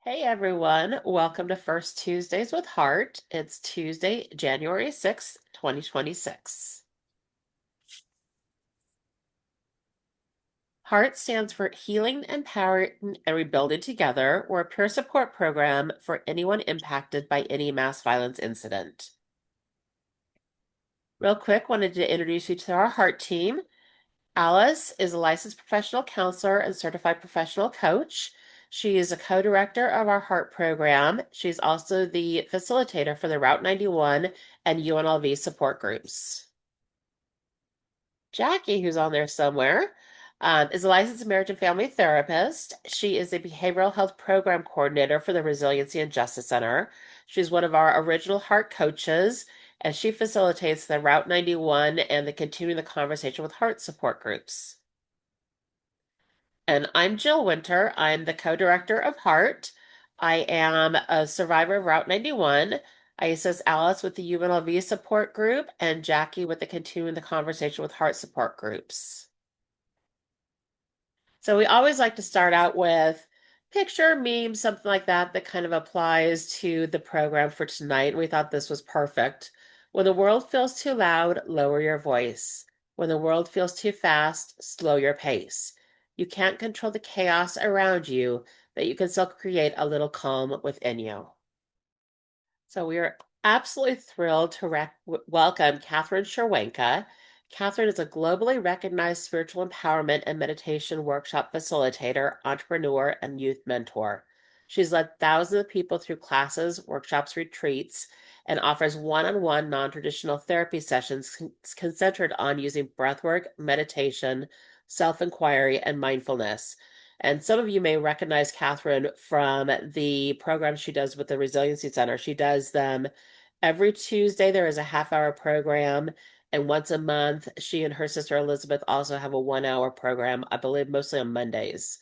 Hey everyone, welcome to First Tuesdays with Heart. It's Tuesday, January 6th, 2026. Heart stands for Healing, Empowering, and Rebuilding Together. We're a peer support program for anyone impacted by any mass violence incident. Real quick, wanted to introduce you to our Heart team. Alice is a licensed professional counselor and certified professional coach. She is a co-director of our Heart program. She's also the facilitator for the Route 91 and UNLV support groups. Jackie, who's on there somewhere, is a licensed marriage and family therapist. She is a behavioral health program coordinator for the Resiliency and Justice Center. She's one of our original Heart coaches, and she facilitates the Route 91 and the Continuing the Conversation with Heart support groups. And I'm Jill Winter. I'm the co-director of Heart. I am a survivor of Route 91. I assist Alice with the UNLV support group and Jackie with the Continuing the Conversation with Heart support groups. So we always like to start out with picture, meme, something like that that kind of applies to the program for tonight. We thought this was perfect. When the world feels too loud, lower your voice. When the world feels too fast, slow your pace. You can't control the chaos around you, but you can still create a little calm within you. So we are absolutely thrilled to welcome Catherine Scherwenka. Catherine is a globally recognized spiritual empowerment and meditation workshop facilitator, entrepreneur, and youth mentor. She's led thousands of people through classes, workshops, retreats, and offers one-on-one non-traditional therapy sessions centered on using breathwork, meditation, self-inquiry, and mindfulness. And some of you may recognize Catherine from the programs she does with the Resiliency Center. She does them every Tuesday. There is a half-hour program. And once a month, she and her sister Elizabeth also have a 1 hour program, I believe mostly on Mondays.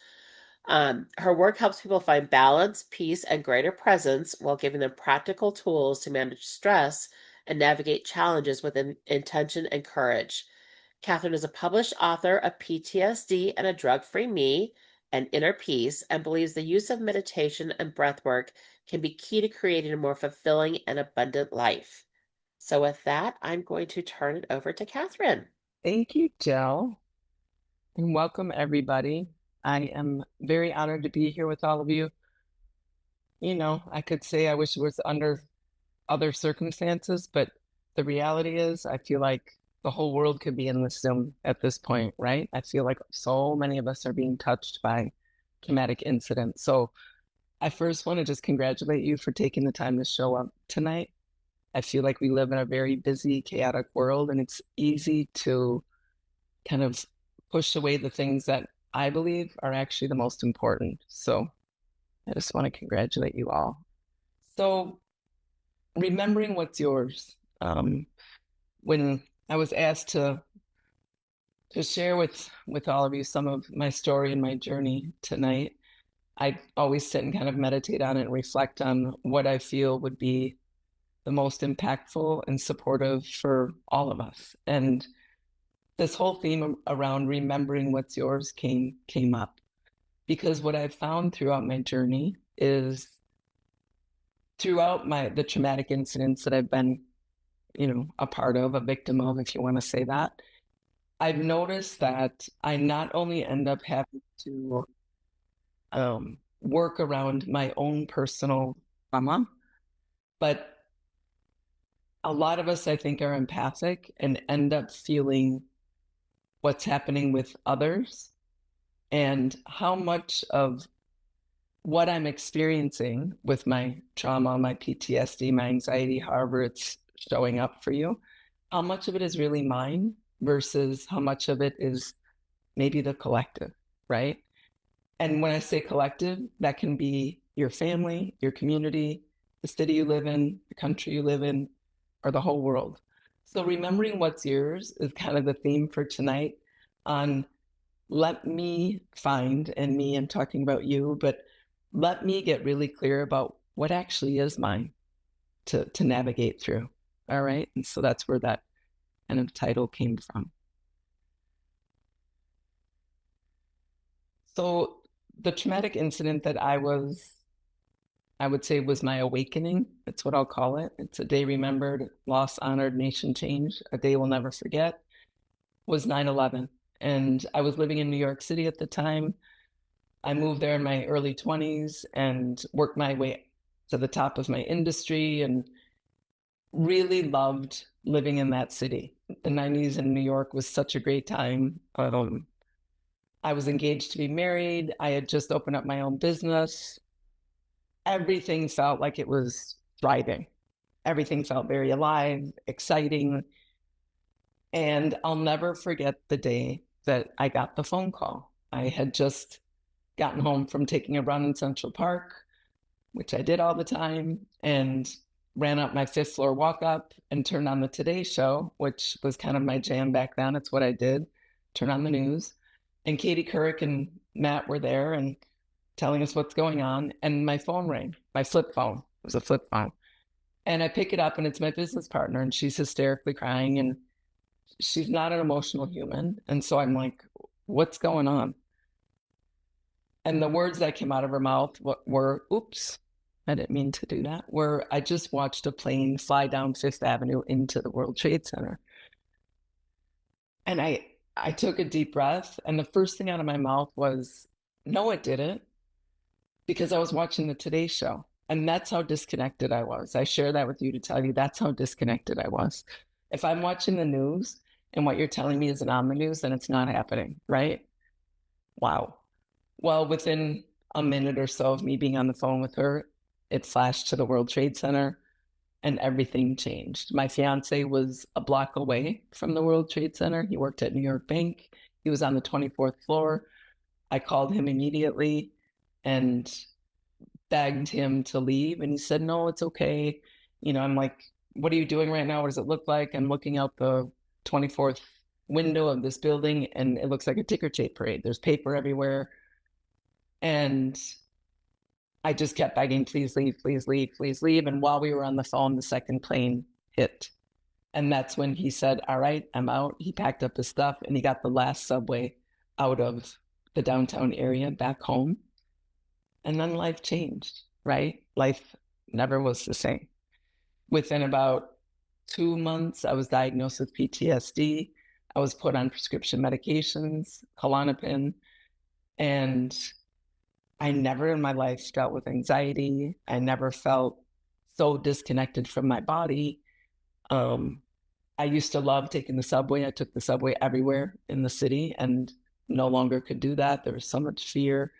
Her work helps people find balance, peace, and greater presence while giving them practical tools to manage stress and navigate challenges with intention and courage. Catherine is a published author of PTSD and a Drug-Free Me and Inner Peace, and believes the use of meditation and breathwork can be key to creating a more fulfilling and abundant life. So, with that, I'm going to turn it over to Catherine. Thank you, Jill, and welcome everybody. I am very honored to be here with all of you. I could say I wish it was under other circumstances, but the reality is I feel like the whole world could be in this Zoom at this point, right? I feel like so many of us are being touched by traumatic incidents. So I first want to just congratulate you for taking the time to show up tonight. I feel like we live in a very busy, chaotic world, and it's easy to kind of push away the things that I believe are actually the most important. So I just want to congratulate you all. So remembering what's yours. When I was asked to share with all of you some of my story and my journey tonight, I always sit and kind of meditate on it and reflect on what I feel would be the most impactful and supportive for all of us. And this whole theme around remembering what's yours came up because what I've found throughout my journey is throughout the traumatic incidents that I've been, a part of, a victim of, if you want to say that, I've noticed that I not only end up having to work around my own personal trauma, but a lot of us, I think, are empathic and end up feeling what's happening with others and how much of what I'm experiencing with my trauma, my PTSD, my anxiety, however it's showing up for you, how much of it is really mine versus how much of it is maybe the collective, right? And when I say collective, that can be your family, your community, the city you live in, the country you live in, or the whole world. So remembering what's yours is kind of the theme for tonight on let me find, and me, I'm talking about you, but let me get really clear about what actually is mine to navigate through. All right. And so that's where that kind of title came from. So the traumatic incident that I was I would say was my awakening. That's what I'll call it. It's a day remembered, lost, honored, nation changed, a day we'll never forget, was 9/11. And I was living in New York City at the time. I moved there in my early 20s and worked my way to the top of my industry and really loved living in that city. The 90s in New York was such a great time. I was engaged to be married. I had just opened up my own business. Everything felt like it was thriving. Everything felt very alive, exciting. And I'll never forget the day that I got the phone call. I had just gotten home from taking a run in Central Park, which I did all the time, and ran up my fifth floor walk up and turned on the Today Show, which was kind of my jam back then. It's what I did, turn on the news. And Katie Couric and Matt were there and telling us what's going on. And my phone rang, my flip phone. It was a flip phone. And I pick it up and it's my business partner and she's hysterically crying and she's not an emotional human. And so I'm like, what's going on? And the words that came out of her mouth were, oops, I didn't mean to do that, were, I just watched a plane fly down Fifth Avenue into the World Trade Center. And I took a deep breath and the first thing out of my mouth was, no, it didn't, because I was watching the Today Show. And that's how disconnected I was. I share that with you to tell you that's how disconnected I was. If I'm watching the news and what you're telling me isn't on the news, then it's not happening, right? Wow. Well, within a minute or so of me being on the phone with her, it flashed to the World Trade Center and everything changed. My fiance was a block away from the World Trade Center. He worked at New York Bank. He was on the 24th floor. I called him immediately and begged him to leave. And he said, no, it's okay. I'm like, what are you doing right now? What does it look like? I'm looking out the 24th window of this building and it looks like a ticker tape parade. There's paper everywhere. And I just kept begging, please leave, please leave, please leave. And while we were on the phone, the second plane hit. And that's when he said, all right, I'm out. He packed up his stuff and he got the last subway out of the downtown area back home. And then life changed, right? Life never was the same. Within about 2 months, I was diagnosed with PTSD. I was put on prescription medications, Klonopin, and I never in my life dealt with anxiety. I never felt so disconnected from my body. I used to love taking the subway. I took the subway everywhere in the city and no longer could do that. There was so much fear.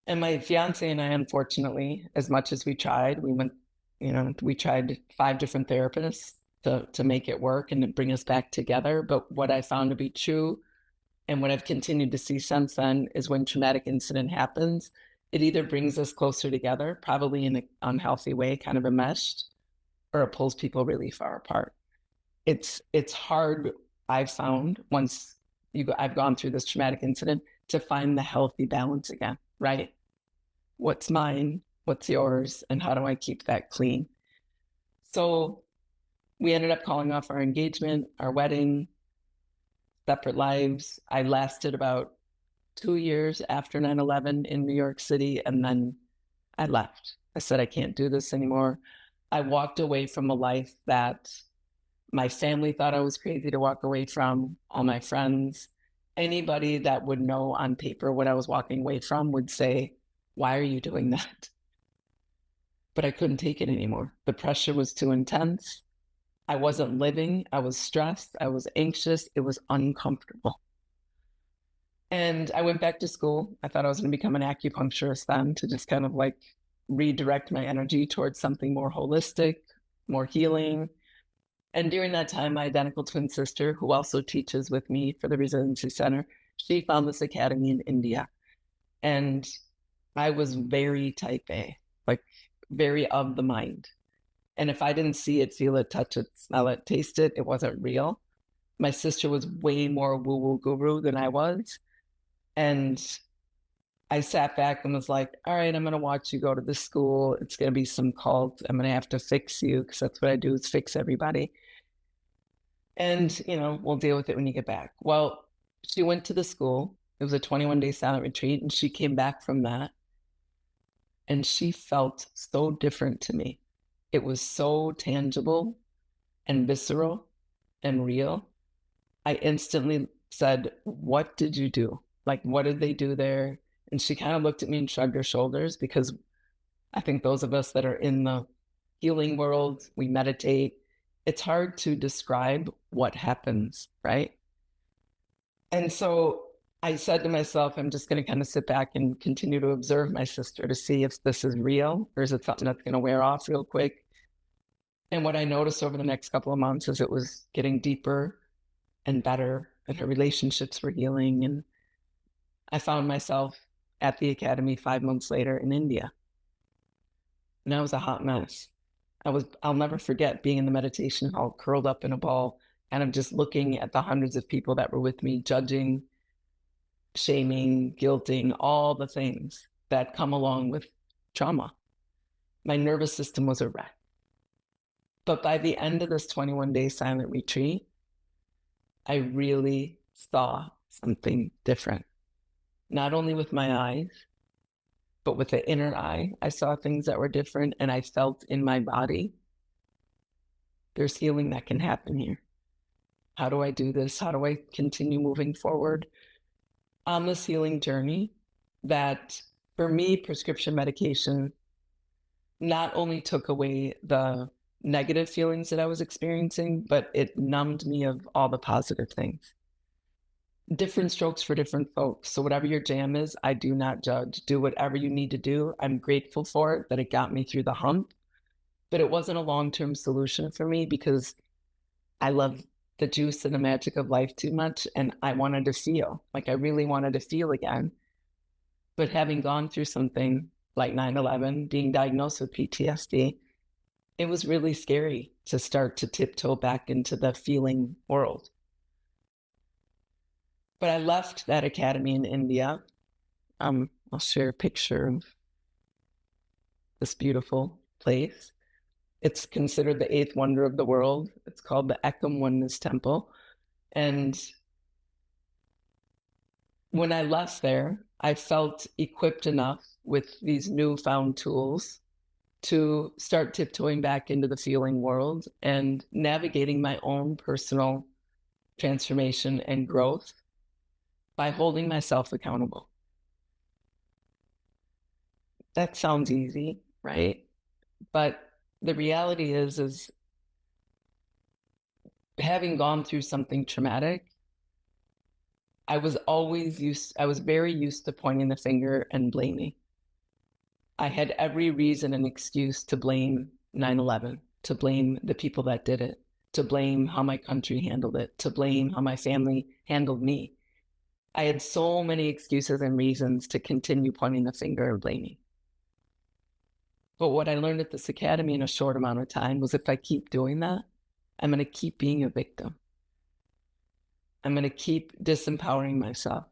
And my fiance and I, unfortunately, as much as we tried, we tried 5 different therapists to make it work and to bring us back together. But what I found to be true and what I've continued to see since then is when traumatic incident happens, it either brings us closer together, probably in an unhealthy way, kind of enmeshed, or it pulls people really far apart. It's hard, I've found, once I've gone through this traumatic incident, to find the healthy balance again, right? What's mine, what's yours, and how do I keep that clean? So we ended up calling off our engagement, our wedding, separate lives. I lasted about 2 years after 9/11 in New York City, and then I left. I said, I can't do this anymore. I walked away from a life that my family thought I was crazy to walk away from, all my friends. Anybody that would know on paper what I was walking away from would say, why are you doing that? But I couldn't take it anymore. The pressure was too intense. I wasn't living. I was stressed. I was anxious. It was uncomfortable. And I went back to school. I thought I was going to become an acupuncturist then to just kind of like redirect my energy towards something more holistic, more healing. And during that time, my identical twin sister, who also teaches with me for the Resiliency Center, she found this academy in India. And I was very type A, like very of the mind. And if I didn't see it, feel it, touch it, smell it, taste it, it wasn't real. My sister was way more woo-woo guru than I was. And I sat back and was like, all right, I'm going to watch you go to this school. It's going to be some cult. I'm going to have to fix you because that's what I do is fix everybody. And, we'll deal with it when you get back. Well, she went to the school. It was a 21-day silent retreat. And she came back from that And she felt so different to me. It was so tangible and visceral and real. I instantly said, "What did you do? Like, what did they do there?" And she kind of looked at me and shrugged her shoulders, because I think those of us that are in the healing world, we meditate, it's hard to describe what happens, right? And so I said to myself, I'm just going to kind of sit back and continue to observe my sister to see if this is real or is it something that's going to wear off real quick. And what I noticed over the next couple of months is it was getting deeper and better, and her relationships were healing. And I found myself at the academy 5 months later in India. And I was a hot mess. I'll never forget being in the meditation hall, curled up in a ball, kind of just looking at the hundreds of people that were with me, judging, shaming, guilting, all the things that come along with trauma. My nervous system was a wreck. But by the end of this 21-day silent retreat, I really saw something different. Not only with my eyes, but with the inner eye, I saw things that were different, and I felt in my body, there's healing that can happen here. How do I do this? How do I continue moving forward on this healing journey? That for me, prescription medication not only took away the negative feelings that I was experiencing, but it numbed me of all the positive things. Different strokes for different folks. So whatever your jam is, I do not judge. Do whatever you need to do. I'm grateful for it, that it got me through the hump, but it wasn't a long-term solution for me because I love the juice and the magic of life too much. And I wanted to feel like I really wanted to feel again. But having gone through something like 9/11, being diagnosed with PTSD, it was really scary to start to tiptoe back into the feeling world. But I left that academy in India. I'll share a picture of this beautiful place. It's considered the eighth wonder of the world. It's called the Ekam Oneness Temple. And when I left there, I felt equipped enough with these newfound tools to start tiptoeing back into the feeling world and navigating my own personal transformation and growth by holding myself accountable. That sounds easy, right? But the reality is having gone through something traumatic, I was very used to pointing the finger and blaming. I had every reason and excuse to blame 9/11, to blame the people that did it, to blame how my country handled it, to blame how my family handled me. I had so many excuses and reasons to continue pointing the finger and blaming. But what I learned at this academy in a short amount of time was if I keep doing that, I'm going to keep being a victim. I'm going to keep disempowering myself.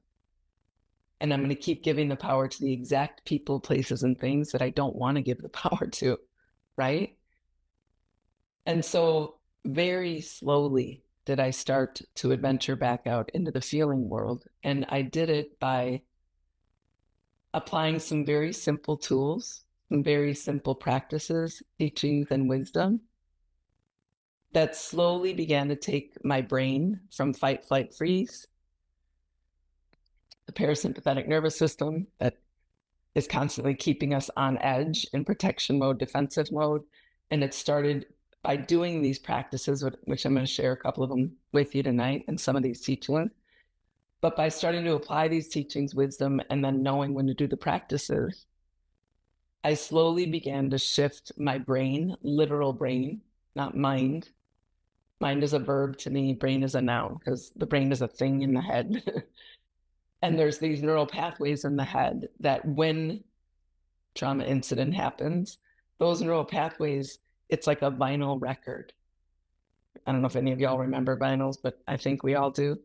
And I'm going to keep giving the power to the exact people, places, and things that I don't want to give the power to, right? And so very slowly did I start to adventure back out into the feeling world. And I did it by applying some very simple tools, some very simple practices, teachings, and wisdom that slowly began to take my brain from fight, flight, freeze, the parasympathetic nervous system that is constantly keeping us on edge in protection mode, defensive mode. And it started by doing these practices, which I'm going to share a couple of them with you tonight and some of these teachings. But by starting to apply these teachings, wisdom, and then knowing when to do the practices, I slowly began to shift my brain, literal brain, not mind. Mind is a verb to me, brain is a noun, because the brain is a thing in the head. And there's these neural pathways in the head that when trauma incident happens, those neural pathways, it's like a vinyl record. I don't know if any of y'all remember vinyls, but I think we all do.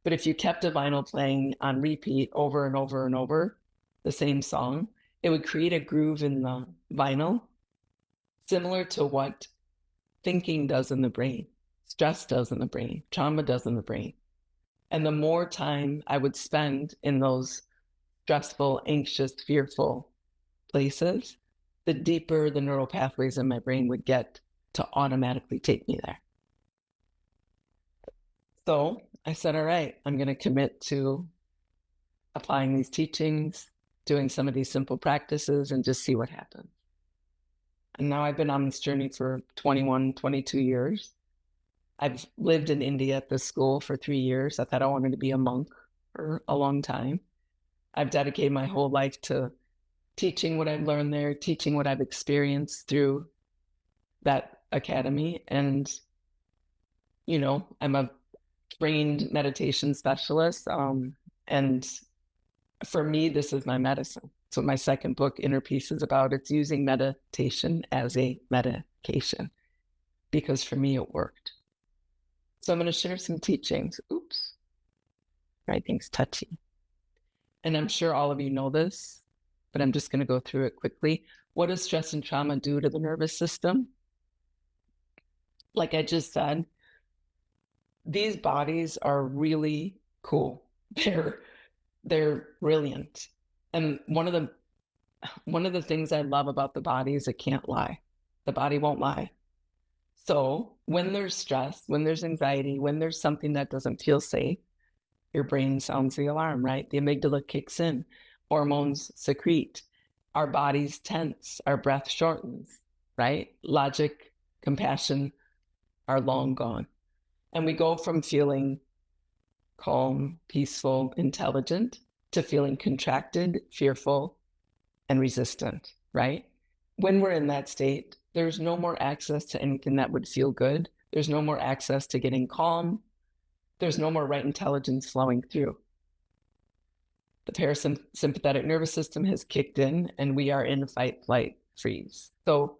But if you kept a vinyl playing on repeat over and over and over, the same song, it would create a groove in the vinyl, similar to what thinking does in the brain, stress does in the brain, trauma does in the brain. And the more time I would spend in those stressful, anxious, fearful places, the deeper the neural pathways in my brain would get to automatically take me there. So I said, all right, I'm going to commit to applying these teachings, doing some of these simple practices, and just see what happens. And now I've been on this journey for 21, 22 years. I've lived in India at this school for 3 years. I thought I wanted to be a monk for a long time. I've dedicated my whole life to teaching what I've learned there, teaching what I've experienced through that academy. And, I'm a trained meditation specialist. And for me, this is my medicine. So my second book, Inner Peace, is about it's using meditation as a medication because for me it worked. So I'm going to share some teachings. Oops, writing's touchy. And I'm sure all of you know this, but I'm just going to go through it quickly. What does stress and trauma do to the nervous system? Like I just said, these bodies are really cool. They're brilliant. And one of the things I love about the body is it can't lie. The body won't lie. So when there's stress, when there's anxiety, when there's something that doesn't feel safe, your brain sounds the alarm, right? The amygdala kicks in, hormones secrete, our bodies tense, our breath shortens, right? Logic, compassion are long gone. And we go from feeling calm, peaceful, intelligent to feeling contracted, fearful, and resistant, right? When we're in that state, there's no more access to anything that would feel good. There's no more access to getting calm. There's no more right intelligence flowing through. The parasympathetic nervous system has kicked in and we are in fight, flight, freeze. So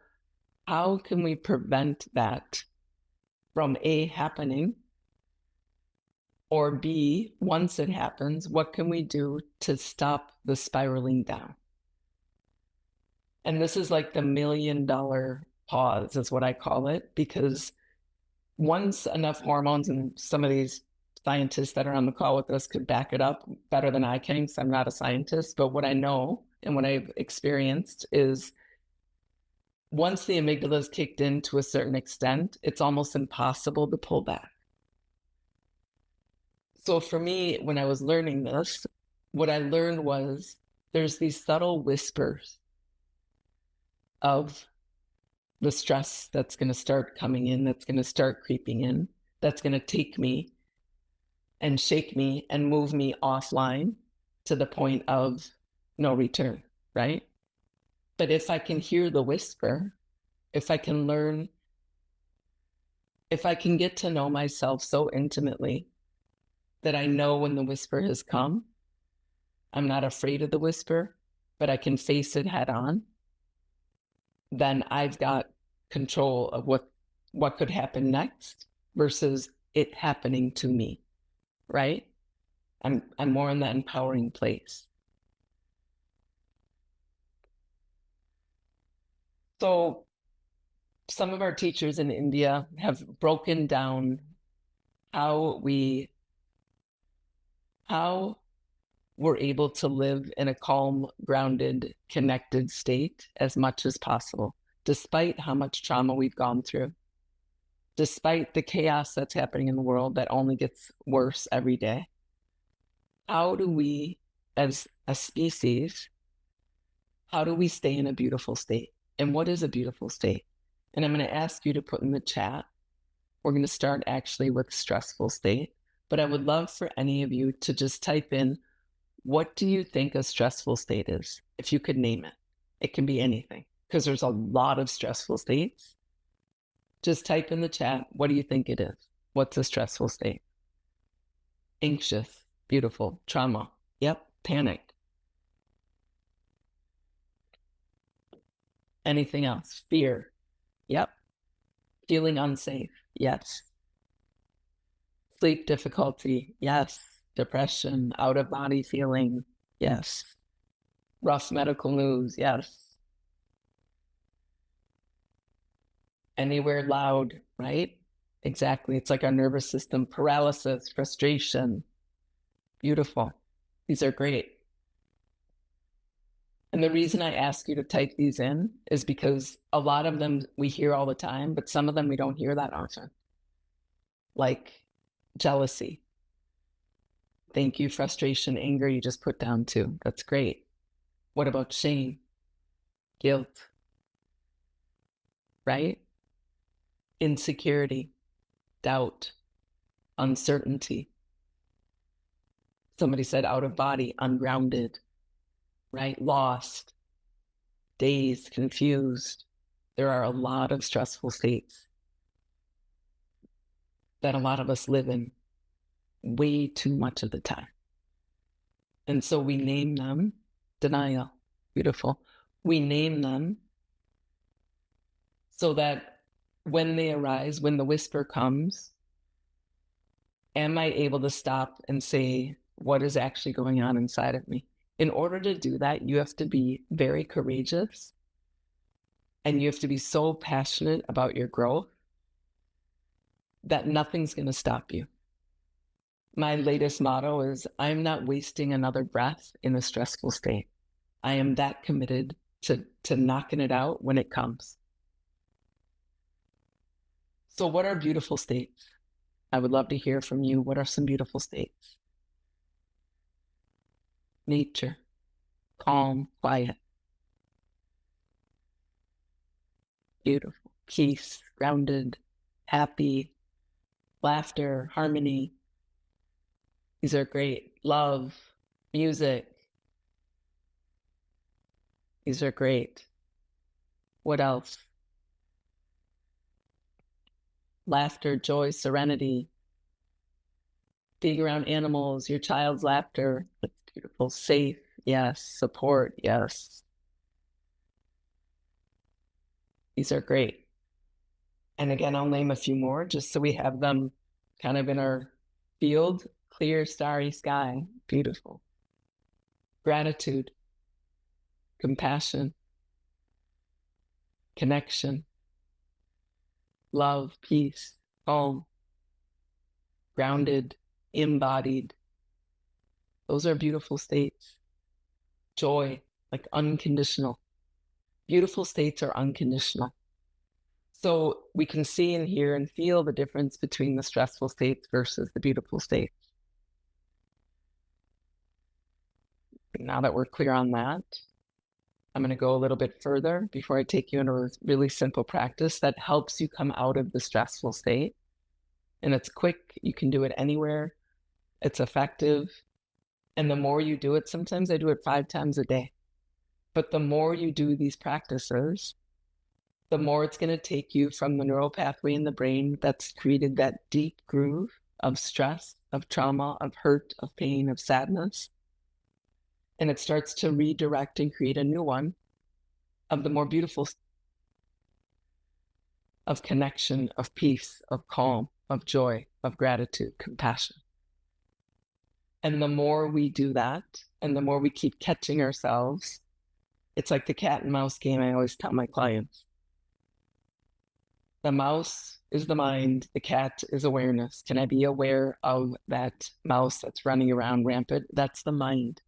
how can we prevent that from A, happening, or B, once it happens, what can we do to stop the spiraling down? And this is like the $1 million pause is what I call it, because once enough hormones, and some of these scientists that are on the call with us could back it up better than I can, because I'm not a scientist, but what I know and what I've experienced is once the amygdala is kicked in to a certain extent, it's almost impossible to pull back. So for me, when I was learning this, what I learned was there's these subtle whispers of the stress that's going to start coming in, that's going to start creeping in, that's going to take me and shake me and move me offline to the point of no return, right? But if I can hear the whisper, if I can learn, if I can get to know myself so intimately that I know when the whisper has come, I'm not afraid of the whisper, but I can face it head on, then I've got control of what could happen next versus it happening to me, right? I'm more in that empowering place. So some of our teachers in India have broken down how we're able to live in a calm, grounded, connected state as much as possible, despite how much trauma we've gone through, despite the chaos that's happening in the world that only gets worse every day. How do we, as a species, how do we stay in a beautiful state? And what is a beautiful state? And I'm going to ask you to put in the chat. We're going to start actually with stressful state, but I would love for any of you to just type in, what do you think a stressful state is? If you could name it, it can be anything because there's a lot of stressful states. Just type in the chat, what do you think it is? What's a stressful state? Anxious, beautiful, trauma, yep, panic. Anything else? Fear, yep. Feeling unsafe, yes. Sleep difficulty, yes. Depression, out of body feeling, yes. Rough medical news, yes. Anywhere loud, right? Exactly. It's like our nervous system, paralysis, frustration. Beautiful. These are great. And the reason I ask you to type these in is because a lot of them we hear all the time, but some of them we don't hear that often. Like jealousy. Thank you. Frustration, anger, you just put down too. That's great. What about shame, guilt, right? Insecurity, doubt, uncertainty. Somebody said out of body, ungrounded, right? Lost, dazed, confused. There are a lot of stressful states that a lot of us live in way too much of the time. And so we name them denial. Beautiful. We name them so that when they arise, when the whisper comes, am I able to stop and say, what is actually going on inside of me? In order to do that, you have to be very courageous and you have to be so passionate about your growth that nothing's going to stop you. My latest motto is I'm not wasting another breath in a stressful state. I am that committed to knocking it out when it comes. So what are beautiful states? I would love to hear from you. What are some beautiful states? Nature, calm, quiet, beautiful, peace, grounded, happy, laughter, harmony. These are great. Love, music. These are great. What else? Laughter, joy, serenity, being around animals, your child's laughter. That's beautiful. Safe, yes. Support, yes. These are great. And again, I'll name a few more just so we have them kind of in our field. Clear, starry sky, beautiful. Gratitude, compassion, connection, love, peace, calm, grounded, embodied. Those are beautiful states. Joy, like unconditional. Beautiful states are unconditional. So we can see and hear and feel the difference between the stressful states versus the beautiful states. Now that we're clear on that, I'm going to go a little bit further before I take you into a really simple practice that helps you come out of the stressful state. And it's quick. You can do it anywhere. It's effective. And the more you do it, sometimes I do it 5 times a day. But the more you do these practices, the more it's going to take you from the neural pathway in the brain that's created that deep groove of stress, of trauma, of hurt, of pain, of sadness. And it starts to redirect and create a new one of the more beautiful, of connection, of peace, of calm, of joy, of gratitude, compassion. And the more we do that, and the more we keep catching ourselves, it's like the cat and mouse game I always tell my clients. The mouse is the mind, the cat is awareness. Can I be aware of that mouse that's running around rampant? That's the mind.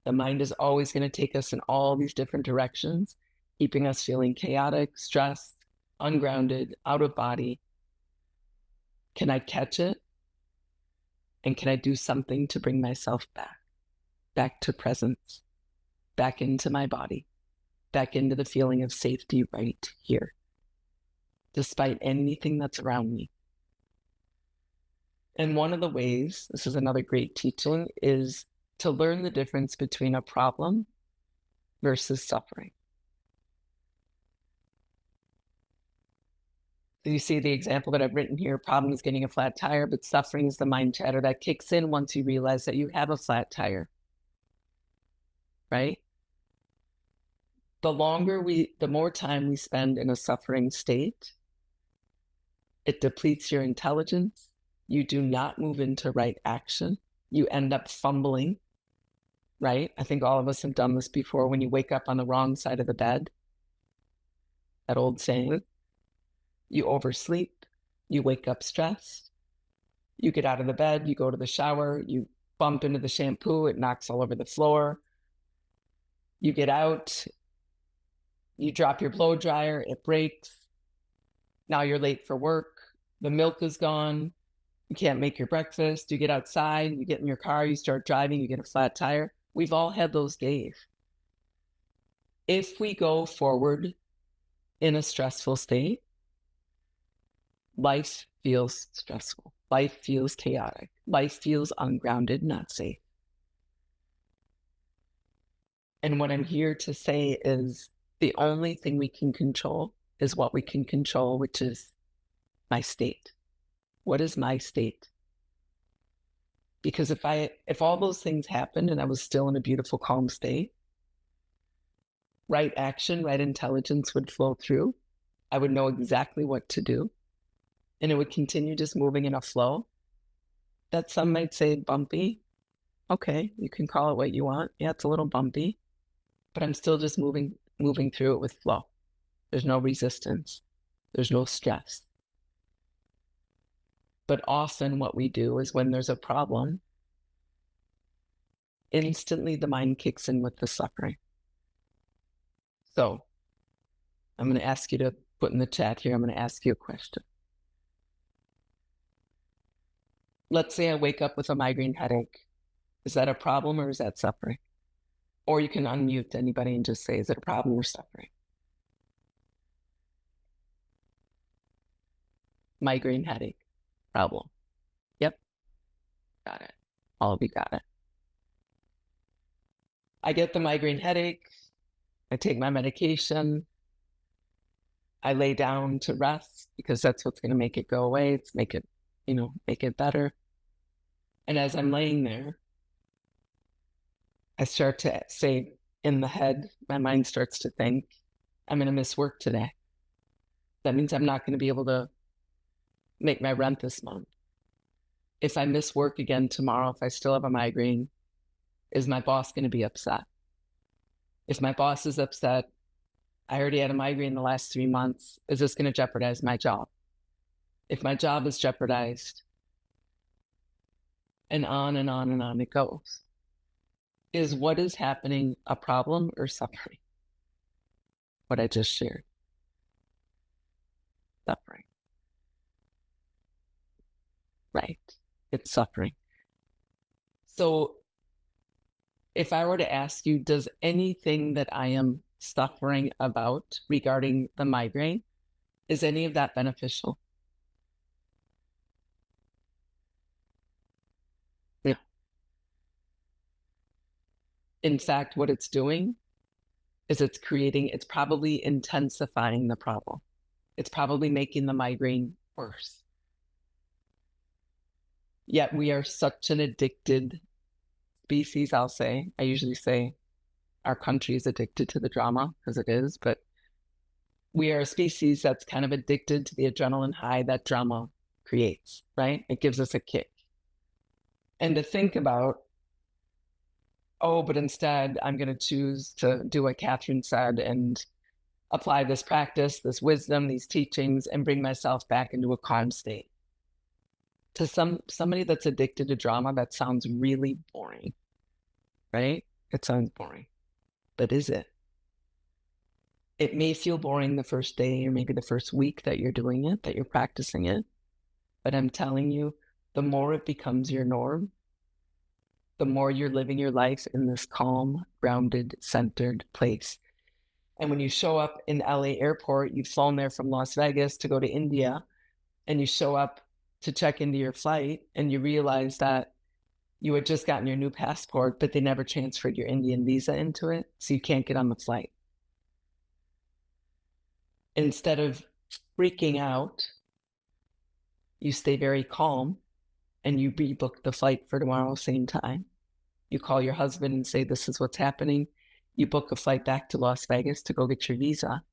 The mind is always going to take us in all these different directions, keeping us feeling chaotic, stressed, ungrounded, out of body. Can I catch it? And can I do something to bring myself back to presence, back into my body, back into the feeling of safety right here, despite anything that's around me? And one of the ways, this is another great teaching, is to learn the difference between a problem versus suffering. So you see the example that I've written here, problem is getting a flat tire, but suffering is the mind chatter that kicks in once you realize that you have a flat tire, right? The more time we spend in a suffering state, it depletes your intelligence. You do not move into right action. You end up fumbling, right? I think all of us have done this before when you wake up on the wrong side of the bed. That old saying, you oversleep, you wake up stressed, you get out of the bed, you go to the shower, you bump into the shampoo, it knocks all over the floor. You get out, you drop your blow dryer, it breaks. Now you're late for work. The milk is gone. You can't make your breakfast. You get outside, you get in your car, you start driving, you get a flat tire. We've all had those days. If we go forward in a stressful state, life feels stressful. Life feels chaotic. Life feels ungrounded, not safe. And what I'm here to say is the only thing we can control is what we can control, which is my state. What is my state? Because if all those things happened and I was still in a beautiful, calm state, right action, right intelligence would flow through. I would know exactly what to do. And it would continue just moving in a flow that some might say bumpy. Okay, you can call it what you want. Yeah, it's a little bumpy, but I'm still just moving through it with flow. There's no resistance. There's no stress. But often what we do is when there's a problem, instantly the mind kicks in with the suffering. So I'm going to ask you to put in the chat here, I'm going to ask you a question. Let's say I wake up with a migraine headache. Is that a problem or is that suffering? Or you can unmute anybody and just say, is it a problem or suffering? Migraine headache, problem. Yep, got it. All of you got it. I get the migraine headache. I take my medication. I lay down to rest because that's what's going to make it go away. It's make it better. And as I'm laying there, I start to say in the head, my mind starts to think, I'm going to miss work today. That means I'm not going to be able to make my rent this month. If I miss work again tomorrow, if I still have a migraine, is my boss going to be upset? If my boss is upset, I already had a migraine the last 3 months, is this going to jeopardize my job? If my job is jeopardized, and on and on and on it goes. Is what is happening a problem or suffering? What I just shared. Suffering. Right. It's suffering. So if I were to ask you, does anything that I am suffering about regarding the migraine, is any of that beneficial? Yeah. In fact, what it's doing is it's probably intensifying the problem. It's probably making the migraine worse. Yet we are such an addicted species, I'll say. I usually say our country is addicted to the drama, because it is, but we are a species that's kind of addicted to the adrenaline high that drama creates, right? It gives us a kick. And to think about, oh, but instead I'm going to choose to do what Catherine said and apply this practice, this wisdom, these teachings, and bring myself back into a calm state. To somebody that's addicted to drama, that sounds really boring, right? It sounds boring, but is it? It may feel boring the first day or maybe the first week that you're doing it, that you're practicing it. But I'm telling you, the more it becomes your norm, the more you're living your life in this calm, grounded, centered place. And when you show up in LA airport, you've flown there from Las Vegas to go to India, and you show up to check into your flight and you realize that you had just gotten your new passport, but they never transferred your Indian visa into it, so you can't get on the flight. Instead of freaking out, you stay very calm and you rebook the flight for tomorrow, same time. You call your husband and say, this is what's happening. You book a flight back to Las Vegas to go get your visa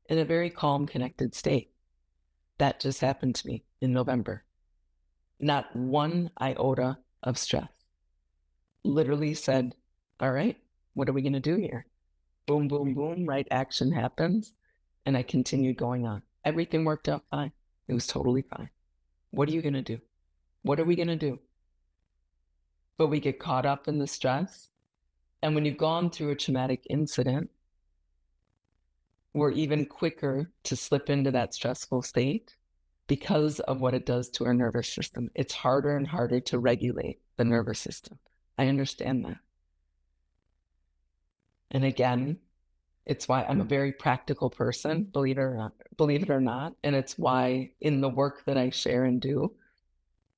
in a very calm, connected state. That just happened to me in November. Not one iota of stress. Literally said, all right, what are we going to do here? Boom, boom, boom, right action happens. And I continued going on. Everything worked out fine. It was totally fine. What are you going to do? What are we going to do? But we get caught up in the stress And when you've gone through a traumatic incident, we're even quicker to slip into that stressful state because of what it does to our nervous system. It's harder and harder to regulate the nervous system. I understand that. And again, it's why I'm a very practical person, believe it or not. And it's why in the work that I share and do,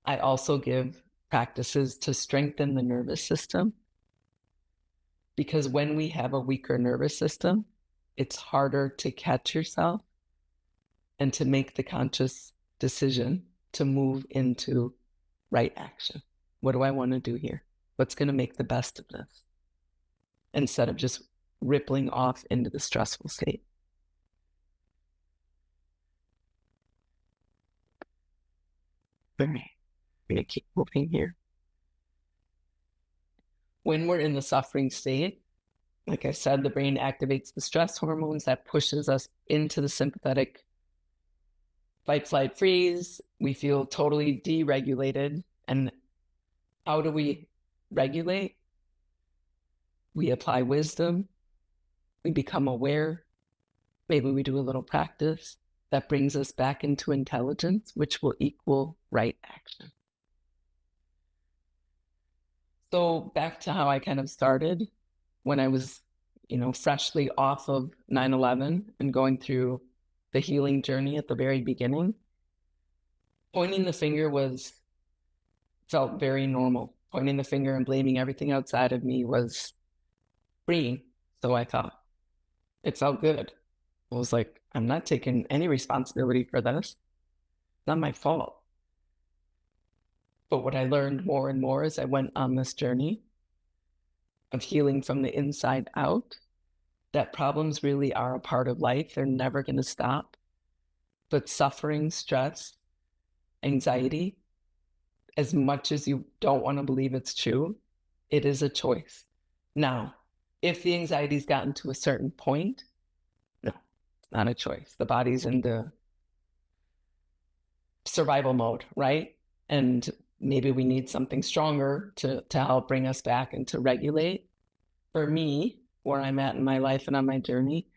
I also give practices to strengthen the nervous system. Because when we have a weaker nervous system, it's harder to catch yourself and to make the conscious decision to move into right action. What do I want to do here? What's going to make the best of this? Instead of just rippling off into the stressful state. I'm going to keep moving here. When we're in the suffering state, like I said, the brain activates the stress hormones that pushes us into the sympathetic fight, flight, freeze. We feel totally deregulated. And how do we regulate? We apply wisdom. We become aware. Maybe we do a little practice that brings us back into intelligence, which will equal right action. So back to how I kind of started when I was, freshly off of 9/11 and going through the healing journey at the very beginning. Pointing the finger felt very normal. Pointing the finger and blaming everything outside of me was freeing. So I thought, it felt good. I was like, I'm not taking any responsibility for this. It's not my fault. But what I learned more and more as I went on this journey of healing from the inside out, that problems really are a part of life. They're never going to stop. But suffering, stress, anxiety, as much as you don't want to believe it's true, it is a choice. Now, if the anxiety's gotten to a certain point, no, it's not a choice. The body's in the survival mode, right? And maybe we need something stronger to help bring us back and to regulate. For me, where I'm at in my life and on my journey,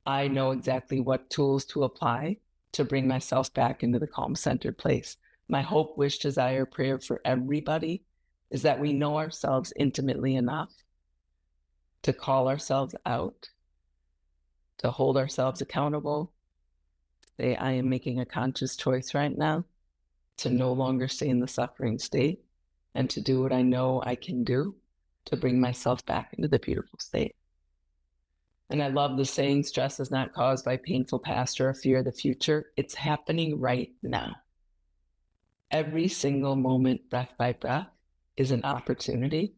I know exactly what tools to apply to bring myself back into the calm, centered place. My hope, wish, desire, prayer for everybody is that we know ourselves intimately enough to call ourselves out, to hold ourselves accountable, say, I am making a conscious choice right now to no longer stay in the suffering state and to do what I know I can do to bring myself back into the beautiful state. And I love the saying, stress is not caused by painful past or a fear of the future. It's happening right now. Every single moment, breath by breath, is an opportunity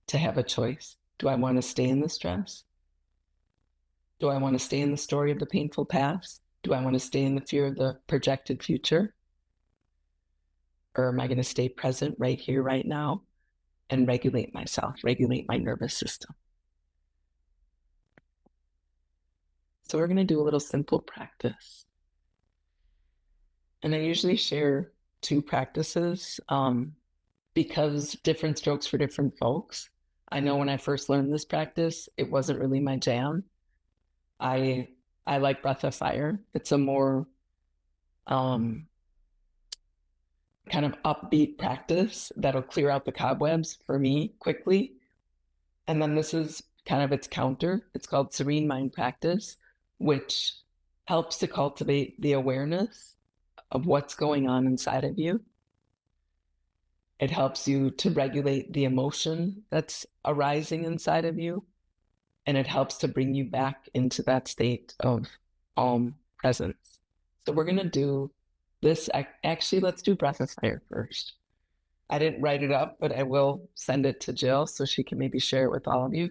to have a choice. Do I want to stay in the stress? Do I want to stay in the story of the painful past? Do I want to stay in the fear of the projected future? Or am I going to stay present right here, right now, and regulate myself, regulate my nervous system? So we're going to do a little simple practice. And I usually share two practices because different strokes for different folks. I know when I first learned this practice, it wasn't really my jam. I like breath of fire. It's a more kind of upbeat practice that'll clear out the cobwebs for me quickly. And then this is kind of its counter. It's called serene mind practice, which helps to cultivate the awareness of what's going on inside of you. It helps you to regulate the emotion that's arising inside of you. And it helps to bring you back into that state of presence. So we're going to do this. Actually, let's do breath of fire first. I didn't write it up, but I will send it to Jill so she can maybe share it with all of you.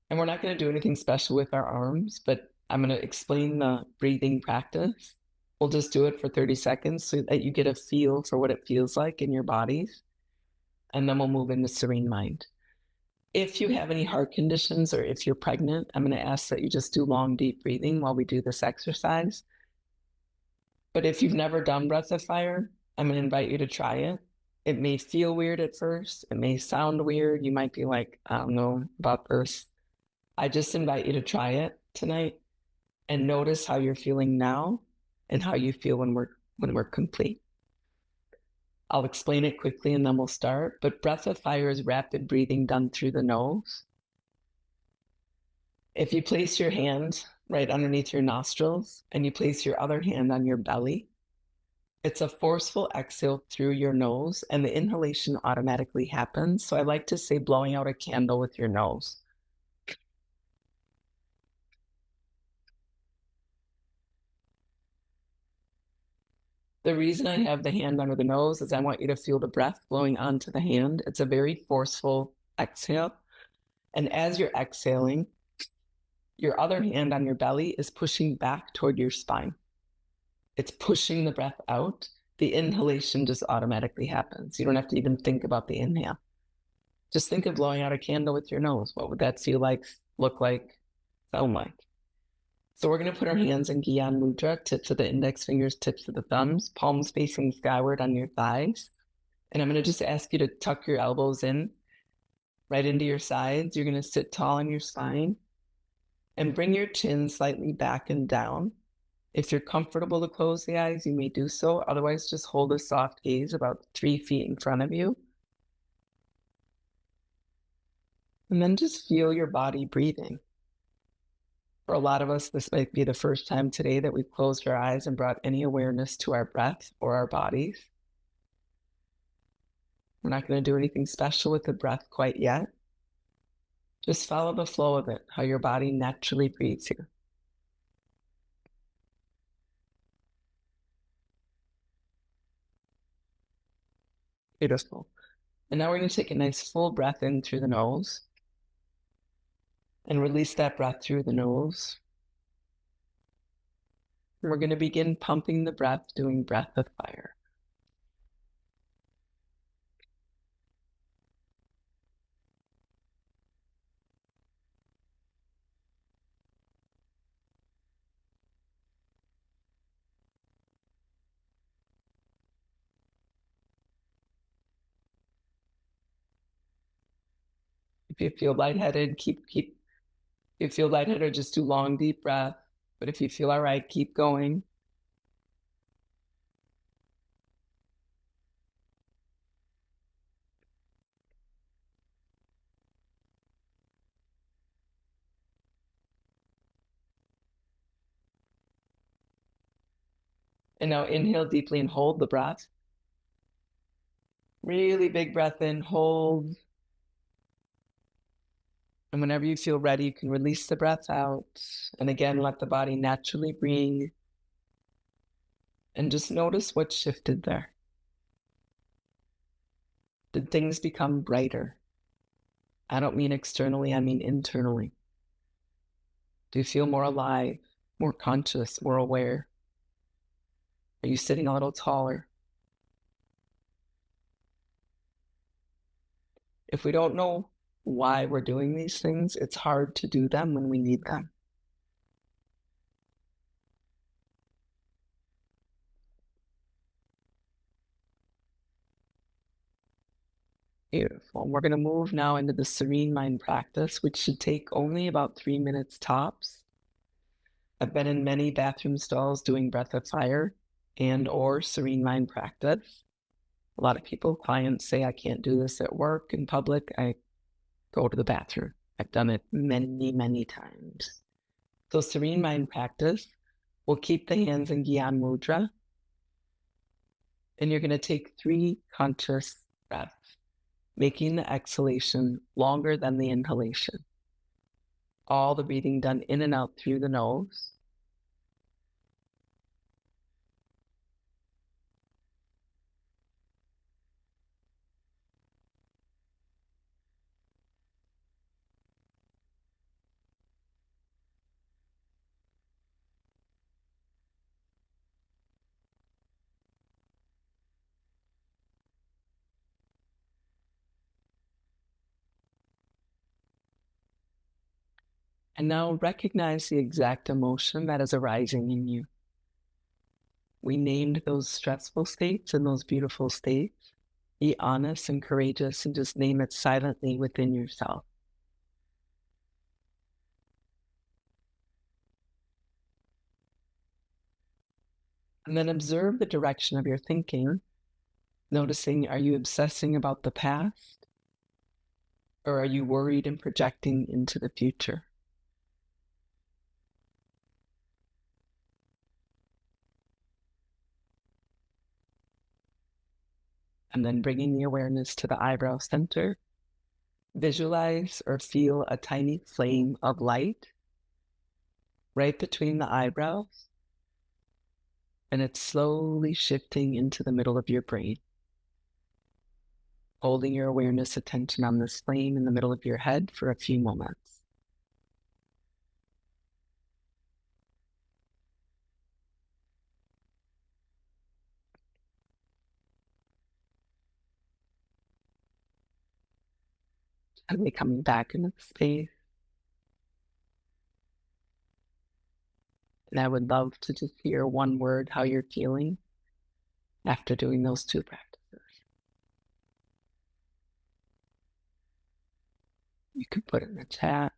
And we're not going to do anything special with our arms, but I'm going to explain the breathing practice. We'll just do it for 30 seconds so that you get a feel for what it feels like in your bodies. And then we'll move into serene mind. If you have any heart conditions or if you're pregnant, I'm going to ask that you just do long, deep breathing while we do this exercise. But if you've never done breath of fire, I'm going to invite you to try it. It may feel weird at first. It may sound weird. You might be like, I don't know about this. I just invite you to try it tonight and notice how you're feeling now and how you feel when we're complete. I'll explain it quickly and then we'll start. But breath of fire is rapid breathing done through the nose. If you place your hand right underneath your nostrils and you place your other hand on your belly, it's a forceful exhale through your nose and the inhalation automatically happens. So I like to say blowing out a candle with your nose. The reason I have the hand under the nose is I want you to feel the breath blowing onto the hand. It's a very forceful exhale. And as you're exhaling, your other hand on your belly is pushing back toward your spine. It's pushing the breath out. The inhalation just automatically happens. You don't have to even think about the inhale. Just think of blowing out a candle with your nose. What would that feel like, look like, sound like? So we're going to put our hands in Gyan Mudra, tips of the index fingers, tips of the thumbs, palms facing skyward on your thighs. And I'm going to just ask you to tuck your elbows in right into your sides. You're going to sit tall on your spine and bring your chin slightly back and down. If you're comfortable to close the eyes, you may do so. Otherwise, just hold a soft gaze about 3 feet in front of you. And then just feel your body breathing. For a lot of us, this might be the first time today that we've closed our eyes and brought any awareness to our breath or our bodies. We're not going to do anything special with the breath quite yet. Just follow the flow of it, how your body naturally breathes here. Beautiful. And now we're going to take a nice full breath in through the nose and release that breath through the nose. And we're going to begin pumping the breath, doing breath of fire. If you feel lightheaded, if you feel lightheaded, just do long, deep breath. But if you feel all right, keep going. And now inhale deeply and hold the breath. Really big breath in, hold. And whenever you feel ready, you can release the breath out. And again, let the body naturally breathe. And just notice what shifted there. Did things become brighter? I don't mean externally, I mean internally. Do you feel more alive, more conscious, more aware? Are you sitting a little taller? If we don't know why we're doing these things, it's hard to do them when we need them. Beautiful. We're going to move now into the serene mind practice, which should take only about 3 minutes tops. I've been in many bathroom stalls doing breath of fire and or serene mind practice. A lot of people, clients say, I can't do this at work, in public. I go to the bathroom. I've done it many, many times. So serene mind practice, we'll keep the hands in Gyan Mudra. And you're going to take 3 conscious breaths, making the exhalation longer than the inhalation. All the breathing done in and out through the nose. And now recognize the exact emotion that is arising in you. We named those stressful states and those beautiful states. Be honest and courageous and just name it silently within yourself. And then observe the direction of your thinking, noticing, are you obsessing about the past or are you worried and projecting into the future? And then bringing the awareness to the eyebrow center, visualize or feel a tiny flame of light right between the eyebrows, and it's slowly shifting into the middle of your brain, holding your awareness attention on this flame in the middle of your head for a few moments. Gently coming back into the space. And I would love to just hear one word how you're feeling after doing those two practices. You can put it in the chat.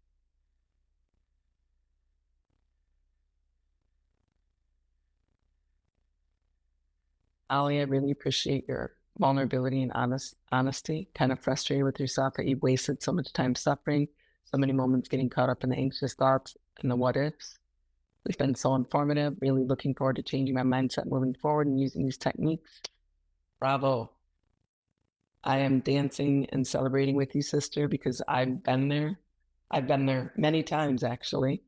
Ali, I really appreciate your vulnerability and honesty. Kind of frustrated with yourself that you've wasted so much time suffering, so many moments getting caught up in the anxious thoughts and the what ifs. It's been so informative. Really looking forward to changing my mindset moving forward and using these techniques. Bravo. I am dancing and celebrating with you, sister, because I've been there. I've been there many times, actually.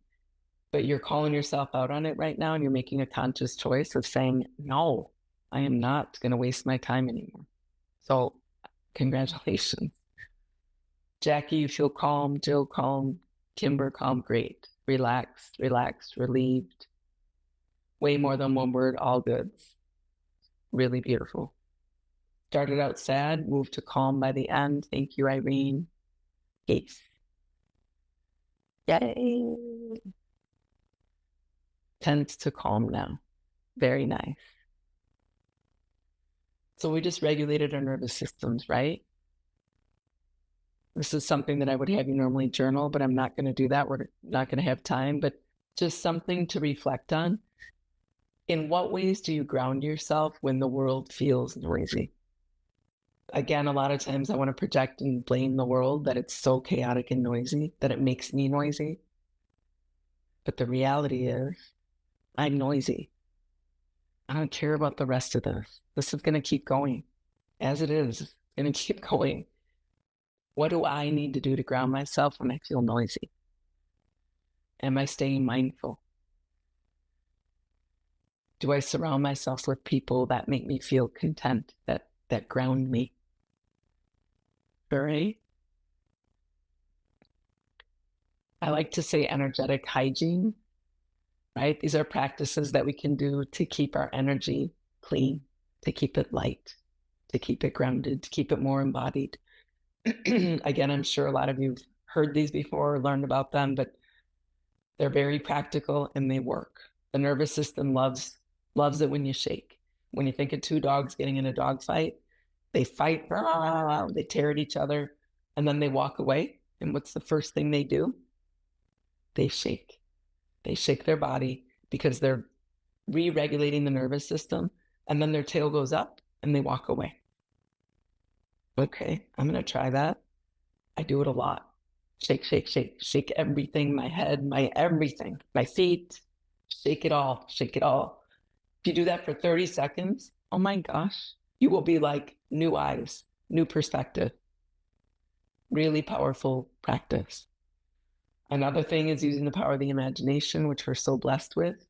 But you're calling yourself out on it right now, and you're making a conscious choice of saying, no, I am not going to waste my time anymore. So, congratulations. Jackie, you feel calm. Jill, calm. Kimber, calm. Great. Relaxed, relaxed, relieved. Way more than one word, all goods. Really beautiful. Started out sad, moved to calm by the end. Thank you, Irene. Yes. Yay. Tense to calm now. Very nice. So we just regulated our nervous systems, right? This is something that I would have you normally journal, but I'm not going to do that. We're not going to have time, but just something to reflect on. In what ways do you ground yourself when the world feels noisy? Again, a lot of times I want to project and blame the world that it's so chaotic and noisy, that it makes me noisy. But the reality is, I'm noisy. I don't care about the rest of this. This is going to keep going as it is. It's going to keep going. What do I need to do to ground myself when I feel noisy? Am I staying mindful? Do I surround myself with people that make me feel content, that ground me? All right. I like to say energetic hygiene, right? These are practices that we can do to keep our energy clean, to keep it light, to keep it grounded, to keep it more embodied. Again, I'm sure a lot of you've heard these before or learned about them, but they're very practical and they work. The nervous system loves it when you shake. When you think of two dogs getting in a dog fight, they fight, they tear at each other, and then they walk away. And what's the first thing they do? They shake. They shake their body because they're re-regulating the nervous system, and then their tail goes up and they walk away. Okay, I'm going to try that. I do it a lot. Shake, shake, shake, shake everything, my head, my everything, my feet, shake it all, shake it all. If you do that for 30 seconds, oh my gosh, you will be like new eyes, new perspective. Really powerful practice. Another thing is using the power of the imagination, which we're so blessed with,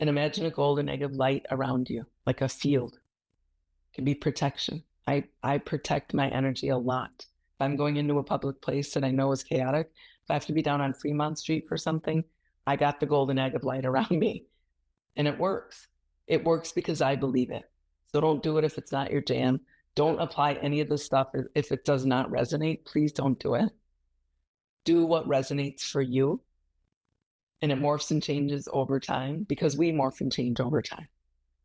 and imagine a golden egg of light around you, like a field. It can be protection. I protect my energy a lot. If I'm going into a public place that I know is chaotic, if I have to be down on Fremont Street for something, I got the golden egg of light around me. And it works. It works because I believe it. So don't do it if it's not your jam. Don't apply any of this stuff if it does not resonate. Please don't do it. Do what resonates for you. And it morphs and changes over time because we morph and change over time.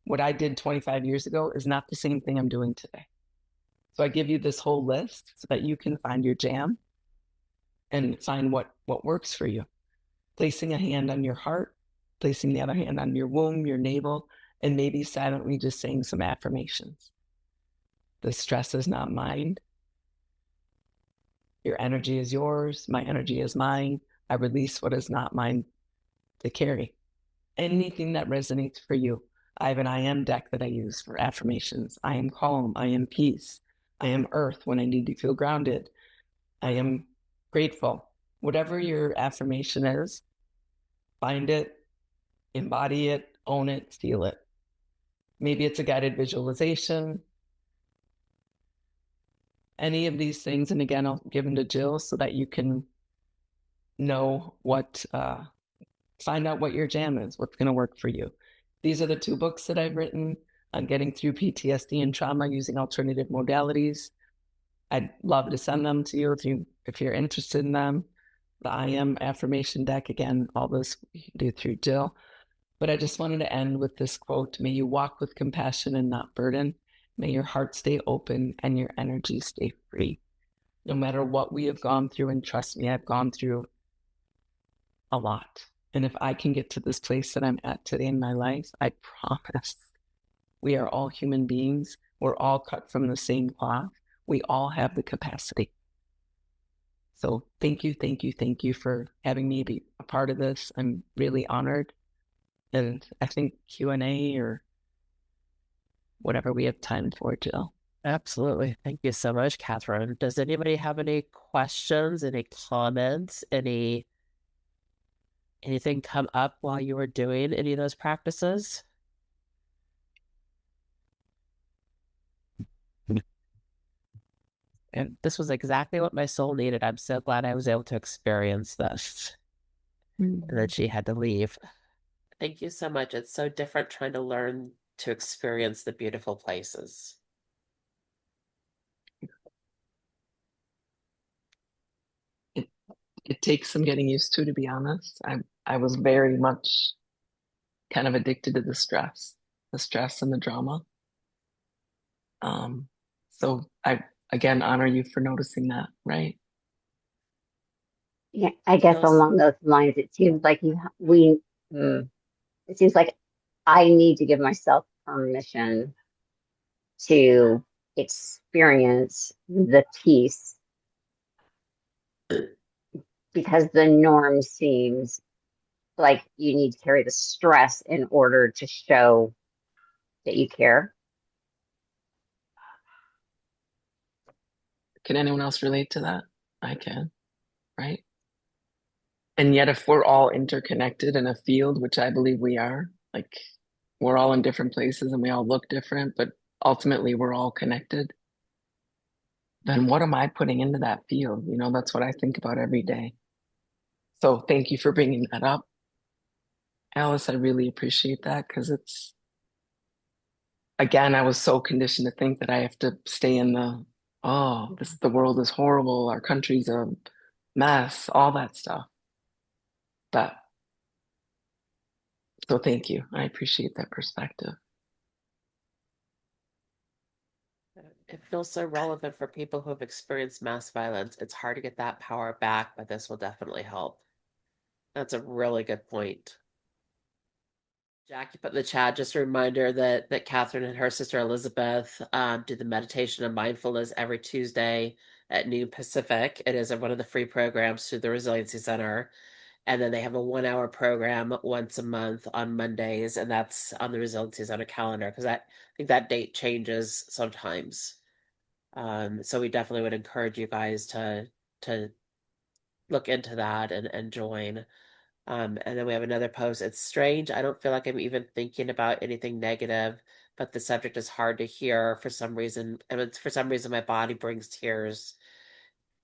What I did 25 years ago is not the same thing I'm doing today. So I give you this whole list so that you can find your jam and find what works for you. Placing a hand on your heart, placing the other hand on your womb, your navel, and maybe silently just saying some affirmations. The stress is not mine. Your energy is yours. My energy is mine. I release what is not mine to carry. Anything that resonates for you. I have an I am deck that I use for affirmations. I am calm. I am peace. I am earth when I need to feel grounded. I am grateful. Whatever your affirmation is, find it, embody it, own it, feel it. Maybe it's a guided visualization, any of these things. And again, I'll give them to Jill so that you can know find out what your jam is, what's going to work for you. These are the 2 books that I've written on getting through PTSD and trauma using alternative modalities. I'd love to send them to you if you're interested in them. The I Am affirmation deck, again, all this you can do through Jill. But I just wanted to end with this quote: May you walk with compassion and not burden. May your heart stay open and your energy stay free. No matter what we have gone through, and trust me, I've gone through a lot. And if I can get to this place that I'm at today in my life, I promise we are all human beings. We're all cut from the same cloth. We all have the capacity. So thank you, thank you, thank you for having me be a part of this. I'm really honored. And I think Q&A or whatever we have time for, Jill. Absolutely. Thank you so much, Catherine. Does anybody have any questions, any comments, anything come up while you were doing any of those practices? And this was exactly what my soul needed. I'm so glad I was able to experience this. And then she had to leave. Thank you so much. It's so different trying to learn to experience the beautiful places. It, it takes some getting used to be honest. I was very much kind of addicted to the stress and the drama. Um, so I again honor you for noticing that, right? Yeah, I guess Feels along those lines, it seems like mm, it seems like I need to give myself permission to experience the peace because the norm seems like you need to carry the stress in order to show that you care. Can anyone else relate to that? I can, right? And yet, if we're all interconnected in a field, which I believe we are, like we're all in different places and we all look different, but ultimately we're all connected, then what am I putting into that field? You know, that's what I think about every day. So thank you for bringing that up. Alice, I really appreciate that because again, I was so conditioned to think that I have to stay in the world is horrible, our country's a mess, all that stuff. But so thank you. I appreciate that perspective. it feels so relevant for people who have experienced mass violence. It's hard to get that power back, but this will definitely help. That's a really good point. Jackie put in the chat just a reminder that Catherine and her sister Elizabeth do the meditation and mindfulness every Tuesday at noon Pacific. It is one of the free programs through the Resiliency Center. And then they have a 1 hour program once a month on Mondays, and that's on the Resiliency Center calendar because I think that date changes sometimes. So we definitely would encourage you guys to look into that and join. And then we have another post. It's strange. I don't feel like I'm even thinking about anything negative, but the subject is hard to hear for some reason. And for some reason, my body brings tears.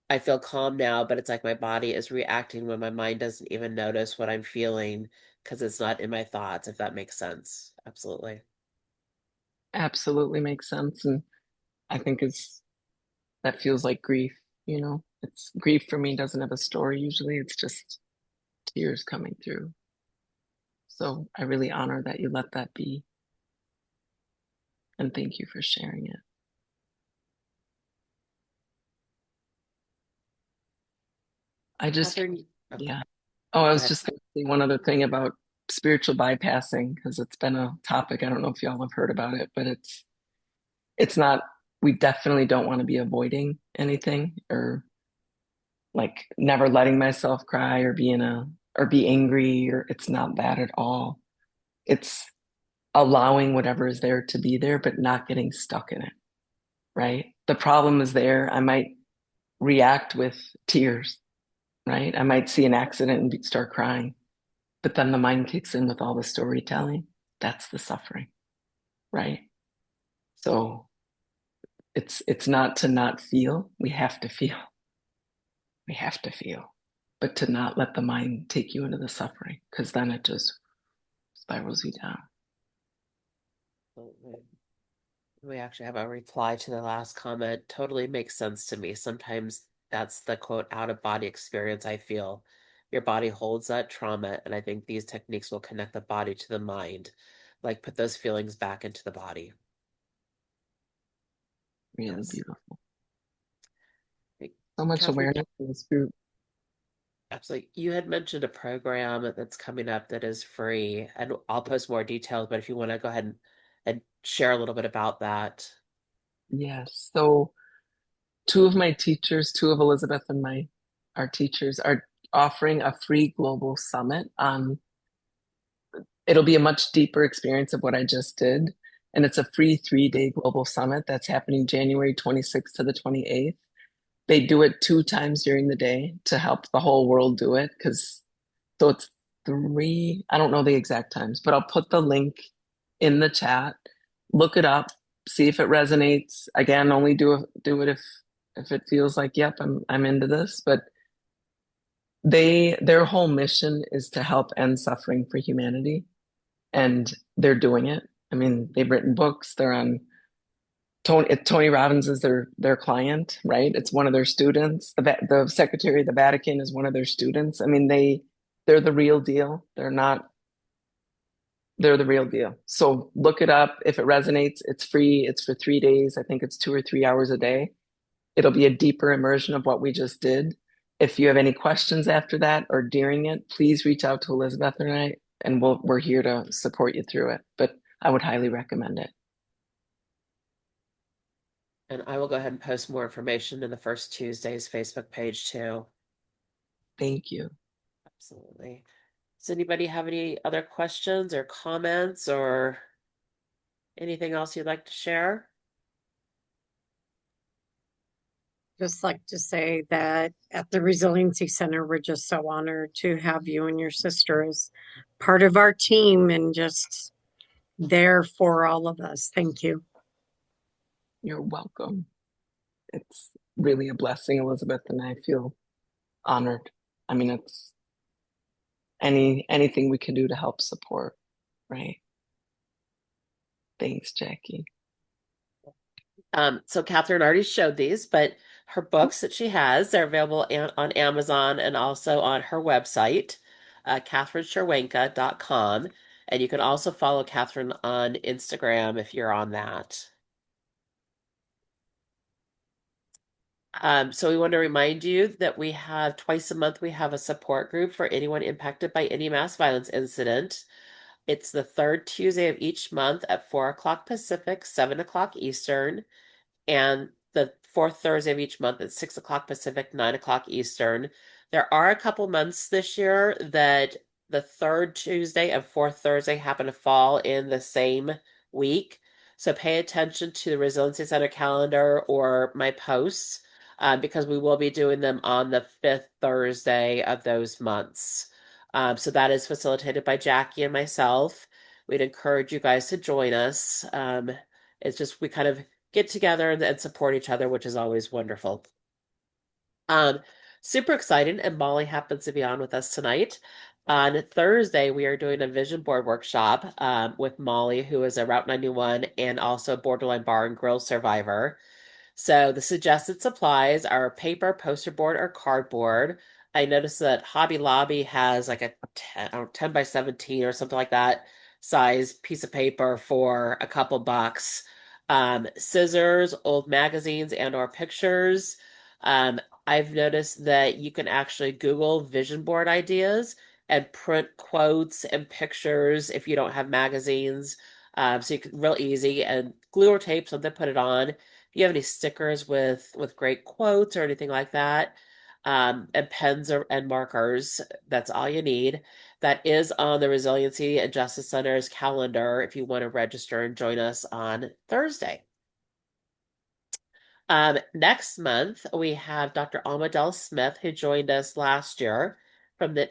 I feel calm now, but it's like my body is reacting when my mind doesn't even notice what I'm feeling because it's not in my thoughts, if that makes sense. Absolutely. Absolutely makes sense. And I think that feels like grief, you know? It's grief for me doesn't have a story usually. It's just tears coming through. So I really honor that you let that be. And thank you for sharing it. I just, Catherine, oh, yeah. Oh, I go was ahead. just going to say one other thing about spiritual bypassing because it's been a topic. I don't know if y'all have heard about it, but it's not, we definitely don't want to be avoiding anything or like never letting myself cry or or be angry, or it's not that at all. It's allowing whatever is there to be there, but not getting stuck in it, right? The problem is there. I might react with tears, right? I might see an accident and start crying, but then the mind kicks in with all the storytelling. That's the suffering, right? So it's not to not feel. We have to feel. We have to feel, but to not let the mind take you into the suffering, because then it just spirals you down. We actually have a reply to the last comment. Totally makes sense to me. Sometimes that's the quote out of body experience I feel. Your body holds that trauma, and I think these techniques will connect the body to the mind, like put those feelings back into the body. Really Yes. beautiful. So much Catherine, awareness in this group. absolutely. You had mentioned a program that's coming up that is free, and I'll post more details, but if you want to go ahead and share a little bit about that. Yes. So two of my teachers, two of Elizabeth and our teachers are offering a free global summit on it'll be a much deeper experience of what I just did. And it's a free 3-day global summit that's happening January 26th to the 28th. They do it 2 times during the day to help the whole world do it. So it's three, I don't know the exact times, but I'll put the link in the chat. Look it up, see if it resonates. Again, only do it if it feels like, yep, I'm into this. But their whole mission is to help end suffering for humanity, and they're doing it. I mean, they've written books. They're on Tony Robbins is their client, right? It's one of their students. The Secretary of the Vatican is one of their students. I mean, they're the real deal. They're the real deal. So look it up. If it resonates, it's free. It's for 3 days. I think it's 2 or 3 hours a day. It'll be a deeper immersion of what we just did. If you have any questions after that or during it, please reach out to Elizabeth and I, and we're here to support you through it. But I would highly recommend it. And I will go ahead and post more information in the First Tuesday's Facebook page too. Thank you. Absolutely. Does anybody have any other questions or comments or anything else you'd like to share? Just like to say that at the Resiliency Center, we're just so honored to have you and your sister as part of our team and just there for all of us. Thank you. You're welcome. It's really a blessing, Elizabeth, and I feel honored. I mean, it's anything we can do to help support, right? Thanks, Jackie. So Catherine already showed these, but her books that she has, they're available on Amazon and also on her website, catherinescherwenka.com. And you can also follow Catherine on Instagram if you're on that. So we want to remind you that we have twice a month, we have a support group for anyone impacted by any mass violence incident. It's the third Tuesday of each month at 4 o'clock Pacific, 7 o'clock Eastern, and the fourth Thursday of each month at 6 o'clock Pacific, 9 o'clock Eastern. There are a couple months this year that the third Tuesday and fourth Thursday happen to fall in the same week. So pay attention to the Resiliency Center calendar or my posts because we will be doing them on the fifth Thursday of those months. So that is facilitated by Jackie and myself. We'd encourage you guys to join us. It's just we kind of get together and support each other, which is always wonderful. Um, Super excited, and Molly happens to be on with us tonight. On Thursday, we are doing a vision board workshop with Molly, who is a Route 91 and also a borderline bar and grill survivor. So the suggested supplies are paper, poster board, or cardboard. I noticed that Hobby Lobby has like a 10, or 10 by 17 or something like that size piece of paper for a couple bucks. Scissors, old magazines and or pictures, I've noticed that you can actually Google vision board ideas and print quotes and pictures if you don't have magazines. So you can real easy and glue or tape something, put it on. If you have any stickers with great quotes or anything like that, and pens and markers, that's all you need. That is on the Resiliency and Justice Center's calendar if you want to register and join us on Thursday. Next month we have Dr. Alma Del Smith, who joined us last year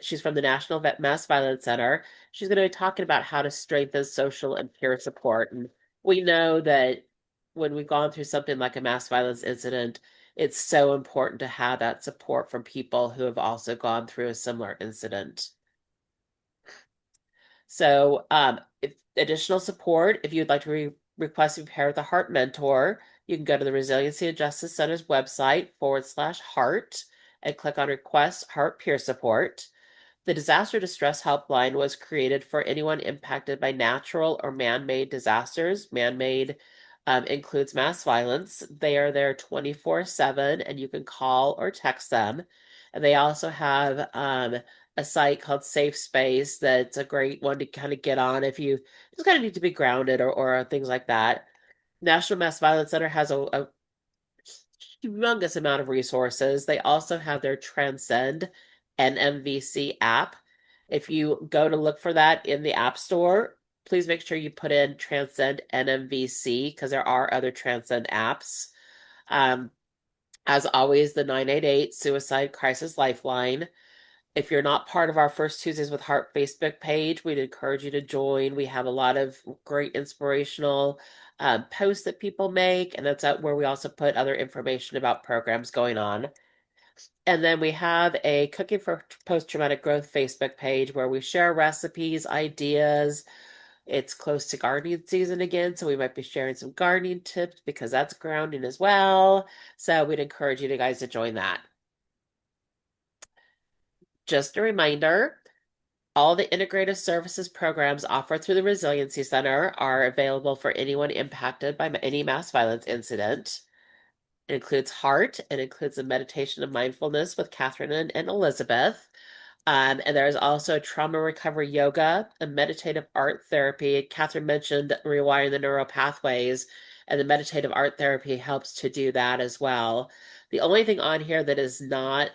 she's from the National Mass Violence Center. She's going to be talking about how to strengthen social and peer support. And we know that when we've gone through something like a mass violence incident, it's so important to have that support from people who have also gone through a similar incident. So, if additional support, if you'd like to request to be paired with a Heart mentor, you can go to the Resiliency and Justice Center's website /heart and click on Request Heart Peer Support. The Disaster Distress Helpline was created for anyone impacted by natural or man-made disasters. Man-made includes mass violence. They are there 24/7, and you can call or text them. And they also have a site called Safe Space that's a great one to kind of get on if you just kind of need to be grounded or things like that. National Mass Violence Center has a humongous amount of resources. They also have their Transcend NMVC app. If you go to look for that in the App Store, please make sure you put in Transcend NMVC because there are other Transcend apps. Um, as always, the 988 Suicide Crisis Lifeline. If you're not part of our First Tuesdays with Heart Facebook page, we'd encourage you to join. We have a lot of great inspirational posts that people make, and that's out where we also put other information about programs going on. And then we have a Cooking for Post-Traumatic Growth Facebook page where we share recipes, ideas. It's close to gardening season again, so we might be sharing some gardening tips because that's grounding as well. So we'd encourage you guys to join that. Just a reminder, all the integrative services programs offered through the Resiliency Center are available for anyone impacted by any mass violence incident. It includes heart, it includes a meditation of mindfulness with Catherine and Elizabeth. And there's also trauma recovery yoga, a meditative art therapy. Catherine mentioned rewiring the neural pathways, and the meditative art therapy helps to do that as well. The only thing on here that is not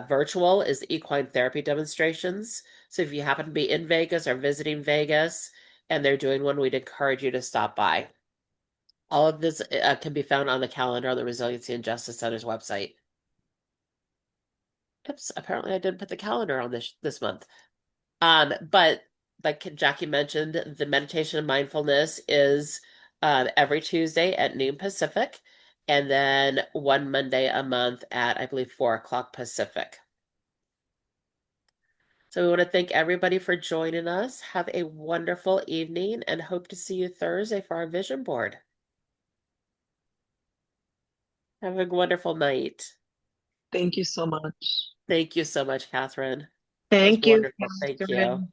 virtual is the equine therapy demonstrations. So if you happen to be in Vegas or visiting Vegas and they're doing one, we'd encourage you to stop by. All of this can be found on the calendar on the Resiliency and Justice Center's website. Oops, apparently I didn't put the calendar on this month. But like Jackie mentioned, the meditation and mindfulness is every Tuesday at noon Pacific, and then one Monday a month at, I believe, 4 o'clock Pacific. So we want to thank everybody for joining us. Have a wonderful evening and hope to see you Thursday for our vision board. Have a wonderful night. Thank you so much. Thank you so much, Catherine. That was Thank you, wonderful. Thank you. Catherine.